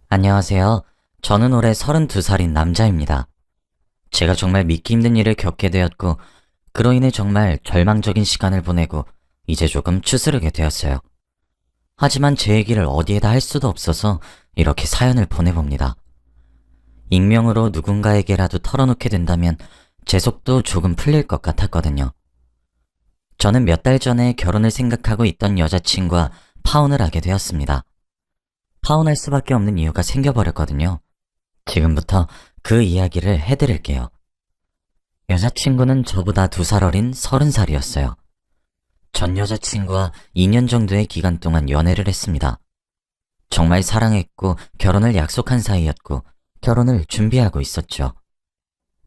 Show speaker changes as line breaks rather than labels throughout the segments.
안녕하세요. 저는 올해 32살인 남자입니다. 제가 정말 믿기 힘든 일을 겪게 되었고, 그로 인해 정말 절망적인 시간을 보내고, 이제 조금 추스르게 되었어요. 하지만 제 얘기를 어디에다 할 수도 없어서 이렇게 사연을 보내봅니다. 익명으로 누군가에게라도 털어놓게 된다면 제 속도 조금 풀릴 것 같았거든요. 저는 몇 달 전에 결혼을 생각하고 있던 여자친구와 파혼을 하게 되었습니다. 파혼할 수밖에 없는 이유가 생겨버렸거든요. 지금부터 그 이야기를 해드릴게요. 여자친구는 저보다 2살 어린 30살이었어요. 전 여자친구와 2년 정도의 기간 동안 연애를 했습니다. 정말 사랑했고 결혼을 약속한 사이였고 결혼을 준비하고 있었죠.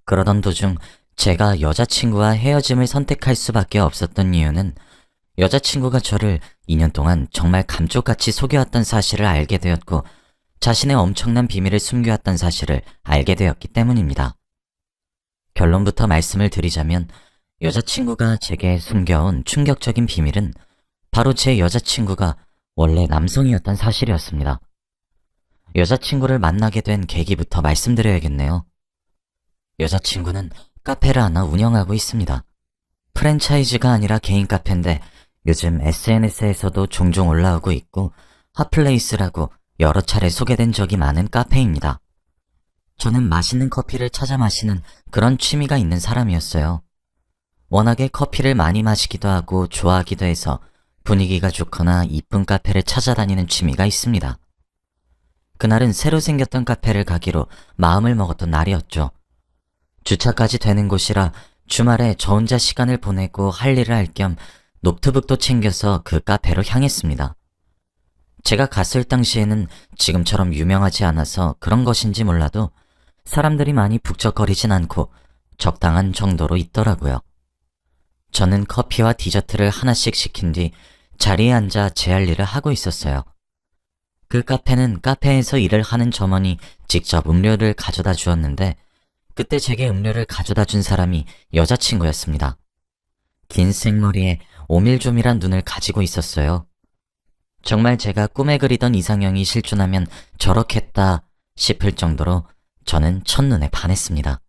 그러던 도중 제가 여자친구와 헤어짐을 선택할 수밖에 없었던 이유는 여자친구가 저를 2년 동안 정말 감쪽같이 속여왔던 사실을 알게 되었고 자신의 엄청난 비밀을 숨겨왔던 사실을 알게 되었기 때문입니다. 결론부터 말씀을 드리자면 여자친구가 제게 숨겨온 충격적인 비밀은 바로 제 여자친구가 원래 남성이었던 사실이었습니다. 여자친구를 만나게 된 계기부터 말씀드려야겠네요. 여자친구는 카페를 하나 운영하고 있습니다. 프랜차이즈가 아니라 개인 카페인데 요즘 SNS에서도 종종 올라오고 있고 핫플레이스라고 여러 차례 소개된 적이 많은 카페입니다. 저는 맛있는 커피를 찾아 마시는 그런 취미가 있는 사람이었어요. 워낙에 커피를 많이 마시기도 하고 좋아하기도 해서 분위기가 좋거나 이쁜 카페를 찾아다니는 취미가 있습니다. 그날은 새로 생겼던 카페를 가기로 마음을 먹었던 날이었죠. 주차까지 되는 곳이라 주말에 저 혼자 시간을 보내고 할 일을 할 겸 노트북도 챙겨서 그 카페로 향했습니다. 제가 갔을 당시에는 지금처럼 유명하지 않아서 그런 것인지 몰라도 사람들이 많이 북적거리진 않고 적당한 정도로 있더라고요. 저는 커피와 디저트를 하나씩 시킨 뒤 자리에 앉아 제 할 일을 하고 있었어요. 그 카페는 카페에서 일을 하는 점원이 직접 음료를 가져다 주었는데 그때 제게 음료를 가져다 준 사람이 여자친구였습니다. 긴 생머리에 오밀조밀한 눈을 가지고 있었어요. 정말 제가 꿈에 그리던 이상형이 실존하면 저렇겠다 싶을 정도로 저는 첫눈에 반했습니다.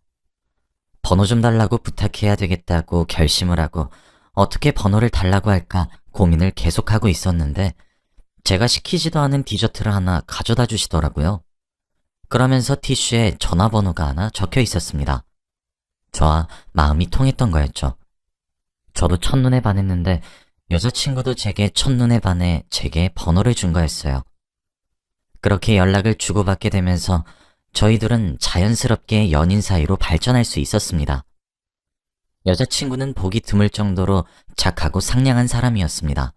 번호 좀 달라고 부탁해야 되겠다고 결심을 하고 어떻게 번호를 달라고 할까 고민을 계속하고 있었는데 제가 시키지도 않은 디저트를 하나 가져다 주시더라고요. 그러면서 티슈에 전화번호가 하나 적혀 있었습니다. 저와 마음이 통했던 거였죠. 저도 첫눈에 반했는데 여자친구도 제게 첫눈에 반해 제게 번호를 준 거였어요. 그렇게 연락을 주고받게 되면서 저희 둘은 자연스럽게 연인 사이로 발전할 수 있었습니다. 여자친구는 보기 드물 정도로 착하고 상냥한 사람이었습니다.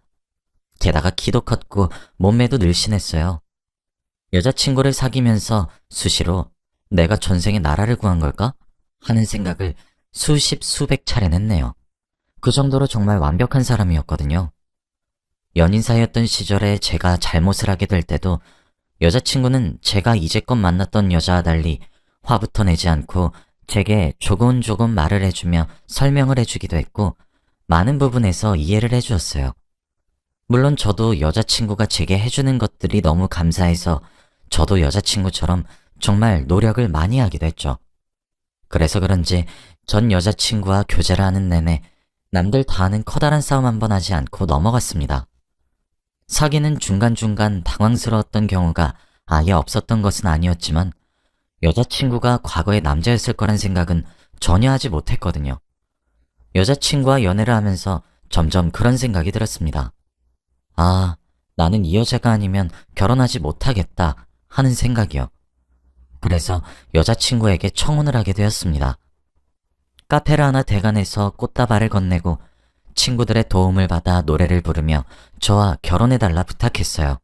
게다가 키도 컸고 몸매도 늘씬했어요. 여자친구를 사귀면서 수시로 내가 전생에 나라를 구한 걸까? 하는 생각을 수십 수백 차례는 했네요. 그 정도로 정말 완벽한 사람이었거든요. 연인 사이였던 시절에 제가 잘못을 하게 될 때도 여자친구는 제가 이제껏 만났던 여자와 달리 화부터 내지 않고 제게 조곤조곤 말을 해주며 설명을 해주기도 했고 많은 부분에서 이해를 해주었어요. 물론 저도 여자친구가 제게 해주는 것들이 너무 감사해서 저도 여자친구처럼 정말 노력을 많이 하기도 했죠. 그래서 그런지 전 여자친구와 교제를 하는 내내 남들 다 아는 커다란 싸움 한 번 하지 않고 넘어갔습니다. 사귀는 중간중간 당황스러웠던 경우가 아예 없었던 것은 아니었지만 여자친구가 과거의 남자였을 거란 생각은 전혀 하지 못했거든요. 여자친구와 연애를 하면서 점점 그런 생각이 들었습니다. 아, 나는 이 여자가 아니면 결혼하지 못하겠다 하는 생각이요. 그래서 여자친구에게 청혼을 하게 되었습니다. 카페를 하나 대관해서 꽃다발을 건네고 친구들의 도움을 받아 노래를 부르며 저와 결혼해달라 부탁했어요.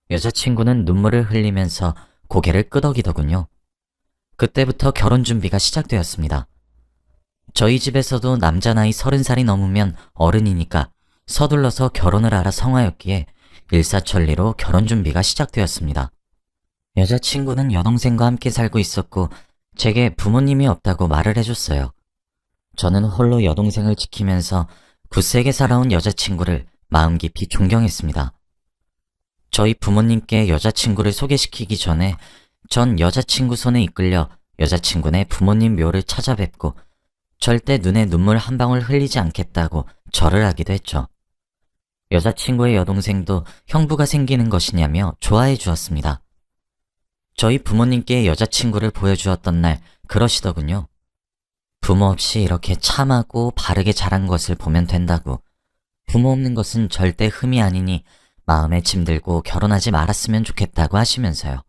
여자친구는 눈물을 흘리면서 고개를 끄덕이더군요. 그때부터 결혼 준비가 시작되었습니다. 저희 집에서도 남자 나이 30살이 넘으면 어른이니까 서둘러서 결혼을 하라 성화였기에 일사천리로 결혼 준비가 시작되었습니다. 여자친구는 여동생과 함께 살고 있었고 제게 부모님이 없다고 말을 해줬어요. 저는 홀로 여동생을 지키면서 굳세게 살아온 여자친구를 마음 깊이 존경했습니다. 저희 부모님께 여자친구를 소개시키기 전에 전 여자친구 손에 이끌려 여자친구네 부모님 묘를 찾아뵙고 절대 눈에 눈물 한 방울 흘리지 않겠다고 절을 하기도 했죠. 여자친구의 여동생도 형부가 생기는 것이냐며 좋아해 주었습니다. 저희 부모님께 여자친구를 보여주었던 날 그러시더군요. 부모 없이 이렇게 참하고 바르게 자란 것을 보면 된다고. 부모 없는 것은 절대 흠이 아니니 마음에 짐들고 결혼하지 말았으면 좋겠다고 하시면서요.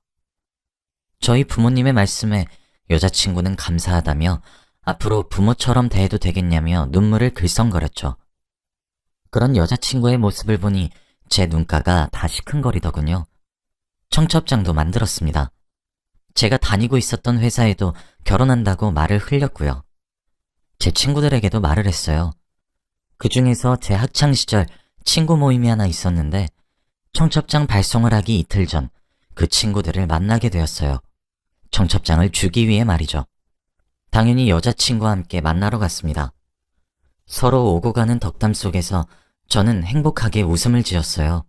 저희 부모님의 말씀에 여자친구는 감사하다며 앞으로 부모처럼 대해도 되겠냐며 눈물을 글썽거렸죠. 그런 여자친구의 모습을 보니 제 눈가가 다 시큰거리더군요. 청첩장도 만들었습니다. 제가 다니고 있었던 회사에도 결혼한다고 말을 흘렸고요. 제 친구들에게도 말을 했어요. 그 중에서 제 학창시절 친구 모임이 하나 있었는데 청첩장 발송을 하기 이틀 전 그 친구들을 만나게 되었어요. 청첩장을 주기 위해 말이죠. 당연히 여자친구와 함께 만나러 갔습니다. 서로 오고 가는 덕담 속에서 저는 행복하게 웃음을 지었어요.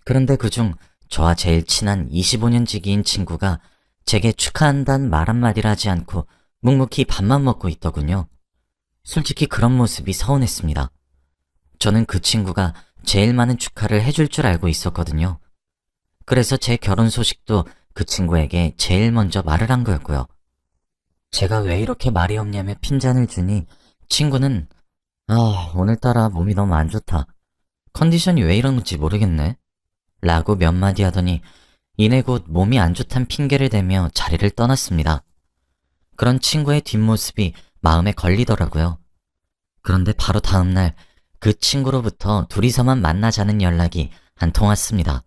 그런데 그중 저와 제일 친한 25년 지기인 친구가 제게 축하한다는 말 한마디를 하지 않고 묵묵히 밥만 먹고 있더군요. 솔직히 그런 모습이 서운했습니다. 저는 그 친구가 제일 많은 축하를 해줄 줄 알고 있었거든요. 그래서 제 결혼 소식도 그 친구에게 제일 먼저 말을 한 거였고요. 제가 왜 이렇게 말이 없냐며 핀잔을 주니 친구는 오늘따라 몸이 너무 안 좋다. 컨디션이 왜 이런 건지 모르겠네. 라고 몇 마디 하더니 이내 곧 몸이 안 좋단 핑계를 대며 자리를 떠났습니다. 그런 친구의 뒷모습이 마음에 걸리더라고요. 그런데 바로 다음날 그 친구로부터 둘이서만 만나자는 연락이 한 통 왔습니다.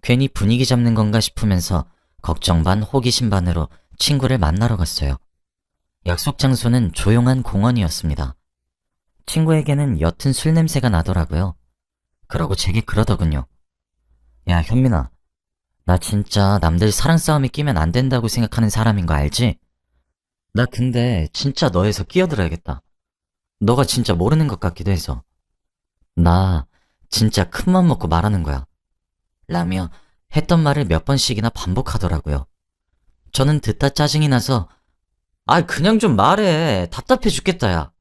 괜히 분위기 잡는 건가 싶으면서 걱정 반 호기심 반으로 친구를 만나러 갔어요. 약속 장소는 조용한 공원이었습니다. 친구에게는 옅은 술 냄새가 나더라고요. 그러고 제게 그러더군요. 야, 현민아. 나 진짜 남들 사랑 싸움에 끼면 안 된다고 생각하는 사람인 거 알지? 나 근데 진짜 너에서 끼어들어야겠다. 너가 진짜 모르는 것 같기도 해서. 나 진짜 큰맘 먹고 말하는 거야. 라며 했던 말을 몇 번씩이나 반복하더라고요. 저는 듣다 짜증이 나서 그냥 좀 말해. 답답해 죽겠다 야.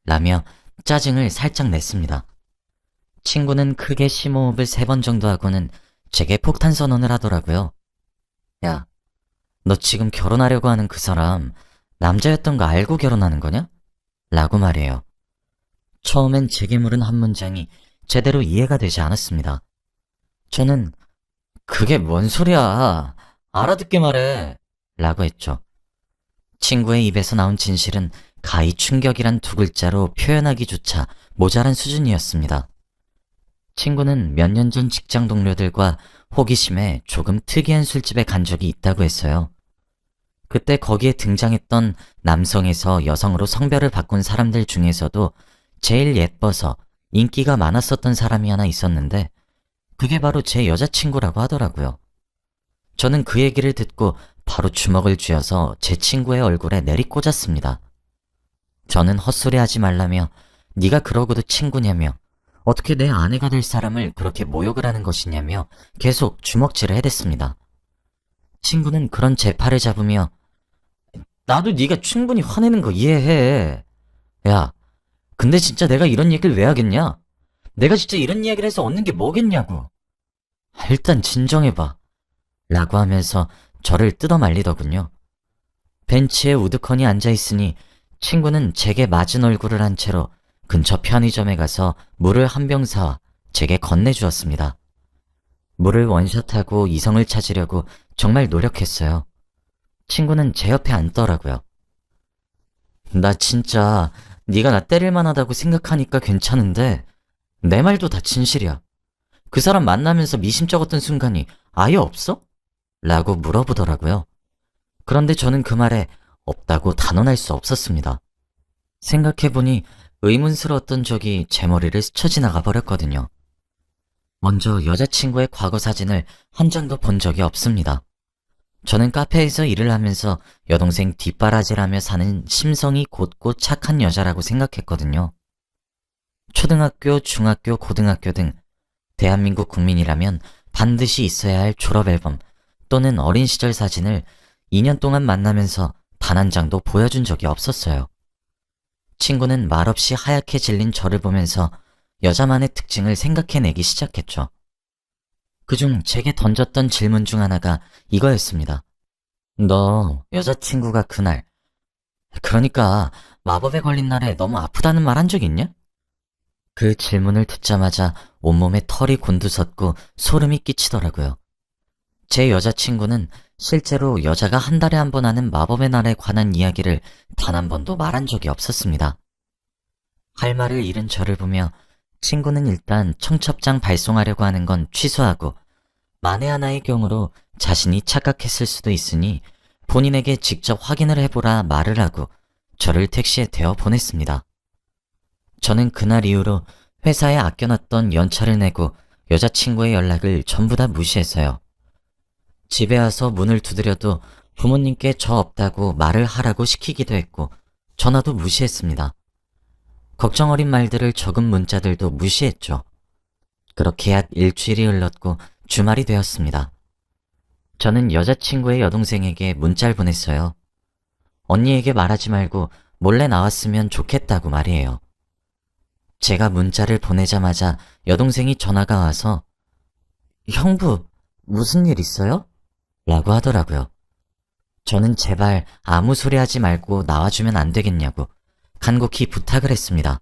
라며 짜증을 살짝 냈습니다. 친구는 크게 심호흡을 3번 정도 하고는 제게 폭탄 선언을 하더라고요. 야, 너 지금 결혼하려고 하는 그 사람 남자였던 거 알고 결혼하는 거냐? 라고 말해요. 처음엔 제게 물은 한 문장이 제대로 이해가 되지 않았습니다. 저는 그게 뭔 소리야. 알아듣게 말해. 라고 했죠. 친구의 입에서 나온 진실은 가히 충격이란 2글자로 표현하기조차 모자란 수준이었습니다. 친구는 몇 년 전 직장 동료들과 호기심에 조금 특이한 술집에 간 적이 있다고 했어요. 그때 거기에 등장했던 남성에서 여성으로 성별을 바꾼 사람들 중에서도 제일 예뻐서 인기가 많았었던 사람이 하나 있었는데 그게 바로 제 여자친구라고 하더라고요. 저는 그 얘기를 듣고 바로 주먹을 쥐어서 제 친구의 얼굴에 내리꽂았습니다. 저는 헛소리 하지 말라며 네가 그러고도 친구냐며 어떻게 내 아내가 될 사람을 그렇게 모욕을 하는 것이냐며 계속 주먹질을 해댔습니다. 친구는 그런 제 팔을 잡으며 나도 네가 충분히 화내는 거 이해해. 야, 근데 진짜 내가 이런 얘기를 왜 하겠냐? 내가 진짜 이런 이야기를 해서 얻는 게 뭐겠냐고. 일단 진정해봐. 라고 하면서 저를 뜯어말리더군요. 벤치에 우두커니 앉아있으니 친구는 제게 맞은 얼굴을 한 채로 근처 편의점에 가서 물을 한 병 사와 제게 건네주었습니다. 물을 원샷하고 이성을 찾으려고 정말 노력했어요. 친구는 제 옆에 앉더라고요. 나 진짜 네가 나 때릴 만하다고 생각하니까 괜찮은데 내 말도 다 진실이야. 그 사람 만나면서 미심쩍었던 순간이 아예 없어? 라고 물어보더라고요. 그런데 저는 그 말에 없다고 단언할 수 없었습니다. 생각해보니 의문스러웠던 적이 제 머리를 스쳐 지나가 버렸거든요. 먼저 여자친구의 과거 사진을 한 장도 본 적이 없습니다. 저는 카페에서 일을 하면서 여동생 뒷바라지라며 사는 심성이 곧고 착한 여자라고 생각했거든요. 초등학교, 중학교, 고등학교 등 대한민국 국민이라면 반드시 있어야 할 졸업 앨범 또는 어린 시절 사진을 2년 동안 만나면서 단 한 장도 보여준 적이 없었어요. 친구는 말없이 하얗게 질린 저를 보면서 여자만의 특징을 생각해내기 시작했죠. 그중 제게 던졌던 질문 중 하나가 이거였습니다. 너 여자친구가 그날, 그러니까 마법에 걸린 날에 너무 아프다는 말 한 적 있냐? 그 질문을 듣자마자 온몸에 털이 곤두섰고 소름이 끼치더라고요. 제 여자친구는 실제로 여자가 한 달에 한 번 하는 마법의 날에 관한 이야기를 단 한 번도 말한 적이 없었습니다. 할 말을 잃은 저를 보며 친구는 일단 청첩장 발송하려고 하는 건 취소하고 만에 하나의 경우로 자신이 착각했을 수도 있으니 본인에게 직접 확인을 해보라 말을 하고 저를 택시에 태워 보냈습니다. 저는 그날 이후로 회사에 아껴놨던 연차를 내고 여자친구의 연락을 전부 다 무시했어요. 집에 와서 문을 두드려도 부모님께 저 없다고 말을 하라고 시키기도 했고 전화도 무시했습니다. 걱정 어린 말들을 적은 문자들도 무시했죠. 그렇게 약 일주일이 흘렀고 주말이 되었습니다. 저는 여자친구의 여동생에게 문자를 보냈어요. 언니에게 말하지 말고 몰래 나왔으면 좋겠다고 말이에요. 제가 문자를 보내자마자 여동생이 전화가 와서 형부, 무슨 일 있어요? 라고 하더라고요. 저는 제발 아무 소리 하지 말고 나와주면 안 되겠냐고 간곡히 부탁을 했습니다.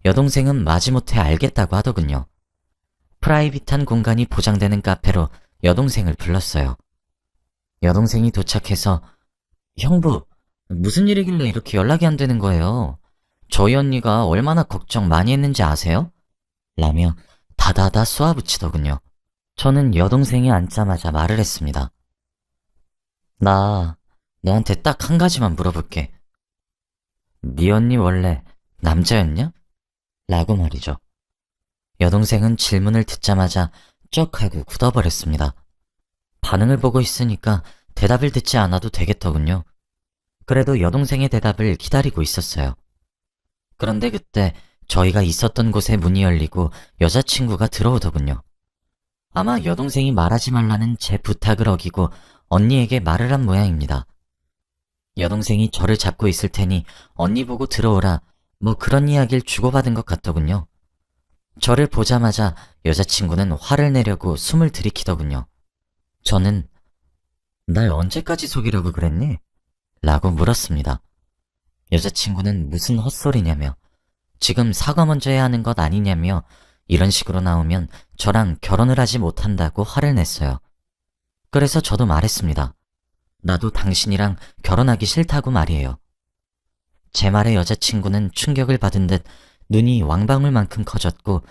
여동생은 마지못해 알겠다고 하더군요. 프라이빗한 공간이 보장되는 카페로 여동생을 불렀어요. 여동생이 도착해서 형부, 무슨 일이길래 이렇게 연락이 안 되는 거예요? 저희 언니가 얼마나 걱정 많이 했는지 아세요? 라며 다다다 쏘아붙이더군요. 저는 여동생이 앉자마자 말을 했습니다. 나 너한테 딱 한 가지만 물어볼게. 네 언니 원래 남자였냐? 라고 말이죠. 여동생은 질문을 듣자마자 쩍 하고 굳어버렸습니다. 반응을 보고 있으니까 대답을 듣지 않아도 되겠더군요. 그래도 여동생의 대답을 기다리고 있었어요. 그런데 그때 저희가 있었던 곳에 문이 열리고 여자친구가 들어오더군요. 아마 여동생이 말하지 말라는 제 부탁을 어기고 언니에게 말을 한 모양입니다. 여동생이 저를 잡고 있을 테니 언니 보고 들어오라 뭐 그런 이야기를 주고받은 것 같더군요. 저를 보자마자 여자친구는 화를 내려고 숨을 들이키더군요. 저는 날 언제까지 속이려고 그랬니? 라고 물었습니다. 여자친구는 무슨 헛소리냐며 지금 사과 먼저 해야 하는 것 아니냐며 이런 식으로 나오면 저랑 결혼을 하지 못한다고 화를 냈어요. 그래서 저도 말했습니다. 나도 당신이랑 결혼하기 싫다고 말이에요. 제 말에 여자친구는 충격을 받은 듯 눈이 왕방울만큼 커졌고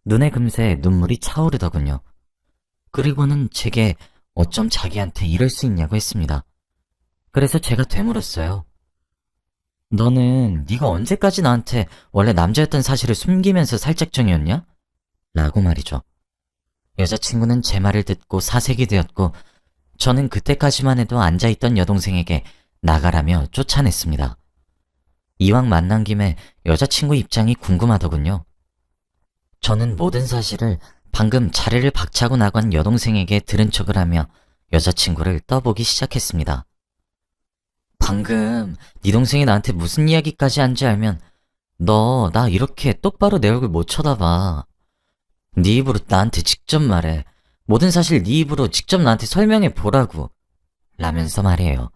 눈에 금세 눈물이 차오르더군요. 그리고는 제게 어쩜 자기한테 이럴 수 있냐고 했습니다. 그래서 제가 되물었어요. 너는 네가 언제까지 나한테 원래 남자였던 사실을 숨기면서 살짝정이었냐? 라고 말이죠. 여자친구는 제 말을 듣고 사색이 되었고 저는 그때까지만 해도 앉아있던 여동생에게 나가라며 쫓아냈습니다. 이왕 만난 김에 여자친구 입장이 궁금하더군요. 저는 모든 사실을 방금 자리를 박차고 나간 여동생에게 들은 척을 하며 여자친구를 떠보기 시작했습니다. 방금 네 동생이 나한테 무슨 이야기까지 한지 알면 너 나 이렇게 똑바로 내 얼굴 못 쳐다봐. 네 입으로 나한테 직접 말해. 모든 사실 네 입으로 직접 나한테 설명해 보라고. 라면서 말해요.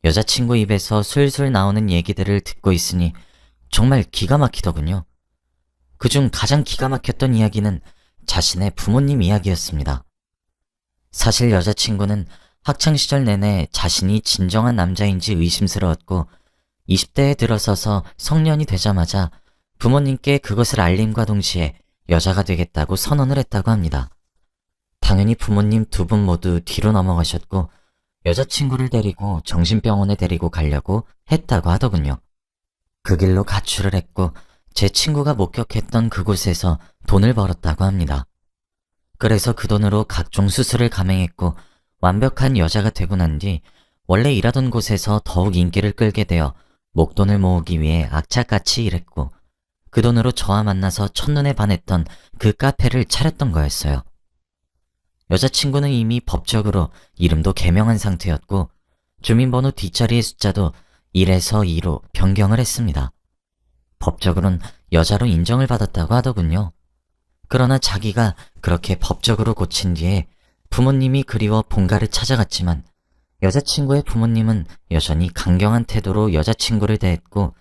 여자친구 입에서 술술 나오는 얘기들을 듣고 있으니 정말 기가 막히더군요. 그중 가장 기가 막혔던 이야기는 자신의 부모님 이야기였습니다. 사실 여자친구는 학창시절 내내 자신이 진정한 남자인지 의심스러웠고 20대에 들어서서 성년이 되자마자 부모님께 그것을 알림과 동시에 여자가 되겠다고 선언을 했다고 합니다. 당연히 부모님 두 분 모두 뒤로 넘어가셨고 여자친구를 데리고 정신병원에 데리고 가려고 했다고 하더군요. 그 길로 가출을 했고 제 친구가 목격했던 그곳에서 돈을 벌었다고 합니다. 그래서 그 돈으로 각종 수술을 감행했고 완벽한 여자가 되고 난 뒤 원래 일하던 곳에서 더욱 인기를 끌게 되어 목돈을 모으기 위해 악착같이 일했고 그 돈으로 저와 만나서 첫눈에 반했던 그 카페를 차렸던 거였어요. 여자친구는 이미 법적으로 이름도 개명한 상태였고 주민번호 뒷자리의 숫자도 1에서 2로 변경을 했습니다. 법적으로는 여자로 인정을 받았다고 하더군요. 그러나 자기가 그렇게 법적으로 고친 뒤에 부모님이 그리워 본가를 찾아갔지만 여자친구의 부모님은 여전히 강경한 태도로 여자친구를 대했고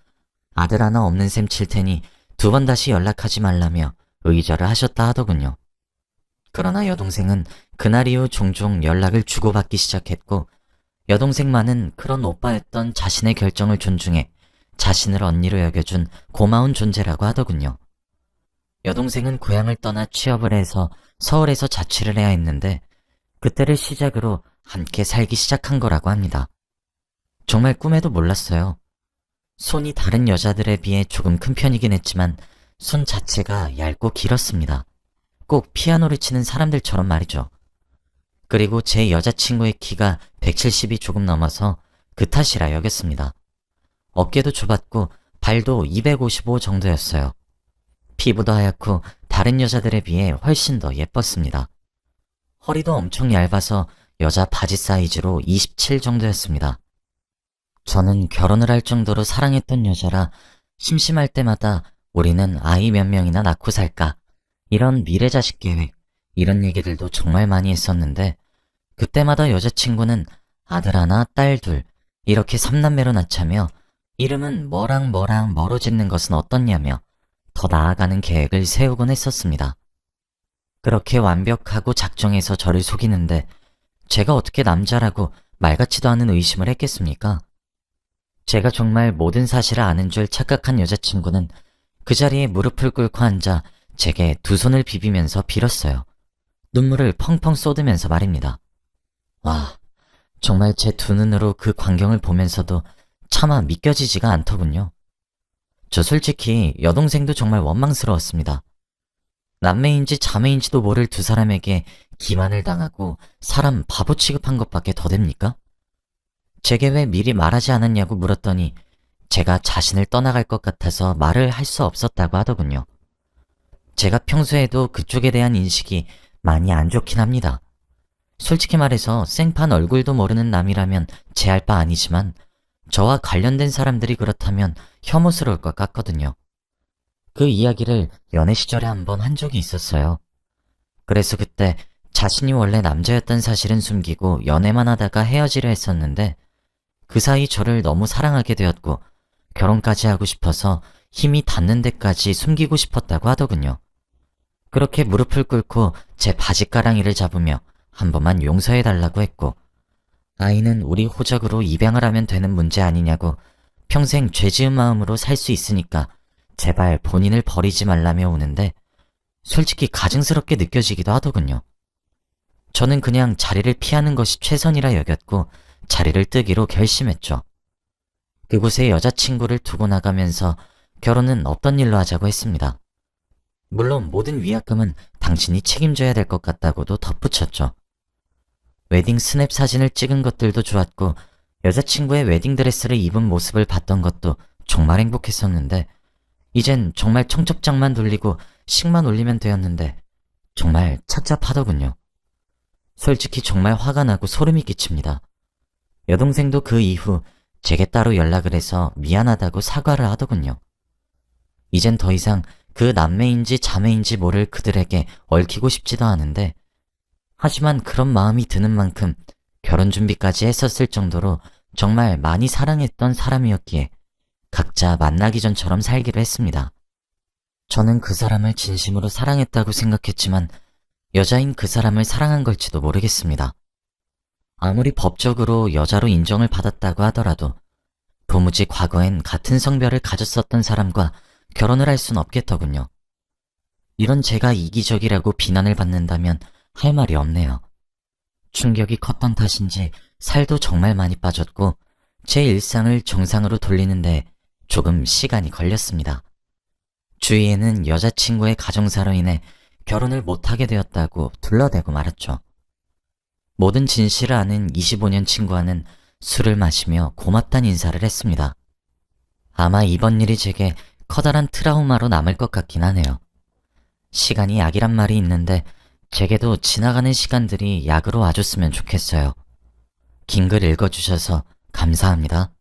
아들 하나 없는 셈 칠 테니 2번 다시 연락하지 말라며 의절을 하셨다 하더군요. 그러나 여동생은 그날 이후 종종 연락을 주고받기 시작했고 여동생만은 그런 오빠였던 자신의 결정을 존중해 자신을 언니로 여겨준 고마운 존재라고 하더군요. 여동생은 고향을 떠나 취업을 해서 서울에서 자취를 해야 했는데 그때를 시작으로 함께 살기 시작한 거라고 합니다. 정말 꿈에도 몰랐어요. 손이 다른 여자들에 비해 조금 큰 편이긴 했지만 손 자체가 얇고 길었습니다. 꼭 피아노를 치는 사람들처럼 말이죠. 그리고 제 여자친구의 키가 170이 조금 넘어서 그 탓이라 여겼습니다. 어깨도 좁았고 발도 255 정도였어요. 피부도 하얗고 다른 여자들에 비해 훨씬 더 예뻤습니다. 허리도 엄청 얇아서 여자 바지 사이즈로 27 정도였습니다. 저는 결혼을 할 정도로 사랑했던 여자라 심심할 때마다 우리는 아이 몇 명이나 낳고 살까? 이런 미래자식 계획, 이런 얘기들도 정말 많이 했었는데 그때마다 여자친구는 아들 하나, 딸 둘, 이렇게 3남매로 낳자며 이름은 뭐랑 뭐로 짓는 것은 어떻냐며 더 나아가는 계획을 세우곤 했었습니다. 그렇게 완벽하고 작정해서 저를 속이는데 제가 어떻게 남자라고 말 같지도 않은 의심을 했겠습니까? 제가 정말 모든 사실을 아는 줄 착각한 여자친구는 그 자리에 무릎을 꿇고 앉아 제게 2손을 비비면서 빌었어요. 눈물을 펑펑 쏟으면서 말입니다. 와, 정말 제 2눈으로 그 광경을 보면서도 차마 믿겨지지가 않더군요. 저 솔직히 여동생도 정말 원망스러웠습니다. 남매인지 자매인지도 모를 2사람에게 기만을 당하고 사람 바보 취급한 것밖에 더 됩니까? 제게 왜 미리 말하지 않았냐고 물었더니 제가 자신을 떠나갈 것 같아서 말을 할 수 없었다고 하더군요. 제가 평소에도 그쪽에 대한 인식이 많이 안 좋긴 합니다. 솔직히 말해서 생판 얼굴도 모르는 남이라면 제할 바 아니지만 저와 관련된 사람들이 그렇다면 혐오스러울 것 같거든요. 그 이야기를 연애 시절에 한번 한 적이 있었어요. 그래서 그때 자신이 원래 남자였던 사실은 숨기고 연애만 하다가 헤어지려 했었는데 그 사이 저를 너무 사랑하게 되었고 결혼까지 하고 싶어서 힘이 닿는 데까지 숨기고 싶었다고 하더군요. 그렇게 무릎을 꿇고 제 바지가랑이를 잡으며 한 번만 용서해달라고 했고 아이는 우리 호적으로 입양을 하면 되는 문제 아니냐고 평생 죄지은 마음으로 살 수 있으니까 제발 본인을 버리지 말라며 우는데 솔직히 가증스럽게 느껴지기도 하더군요. 저는 그냥 자리를 피하는 것이 최선이라 여겼고 자리를 뜨기로 결심했죠. 그곳에 여자친구를 두고 나가면서 결혼은 없던 일로 하자고 했습니다. 물론 모든 위약금은 당신이 책임져야 될 것 같다고도 덧붙였죠. 웨딩 스냅 사진을 찍은 것들도 좋았고 여자친구의 웨딩드레스를 입은 모습을 봤던 것도 정말 행복했었는데 이젠 정말 청첩장만 돌리고 식만 올리면 되었는데 정말 착잡하더군요. 솔직히 정말 화가 나고 소름이 끼칩니다. 여동생도 그 이후 제게 따로 연락을 해서 미안하다고 사과를 하더군요. 이젠 더 이상 그 남매인지 자매인지 모를 그들에게 얽히고 싶지도 않은데 하지만 그런 마음이 드는 만큼 결혼 준비까지 했었을 정도로 정말 많이 사랑했던 사람이었기에 각자 만나기 전처럼 살기로 했습니다. 저는 그 사람을 진심으로 사랑했다고 생각했지만 여자인 그 사람을 사랑한 걸지도 모르겠습니다. 아무리 법적으로 여자로 인정을 받았다고 하더라도 도무지 과거엔 같은 성별을 가졌었던 사람과 결혼을 할 순 없겠더군요. 이런 제가 이기적이라고 비난을 받는다면 할 말이 없네요. 충격이 컸던 탓인지 살도 정말 많이 빠졌고 제 일상을 정상으로 돌리는데 조금 시간이 걸렸습니다. 주위에는 여자친구의 가정사로 인해 결혼을 못하게 되었다고 둘러대고 말았죠. 모든 진실을 아는 25년 친구와는 술을 마시며 고맙단 인사를 했습니다. 아마 이번 일이 제게 커다란 트라우마로 남을 것 같긴 하네요. 시간이 약이란 말이 있는데 제게도 지나가는 시간들이 약으로 와줬으면 좋겠어요. 긴 글 읽어주셔서 감사합니다.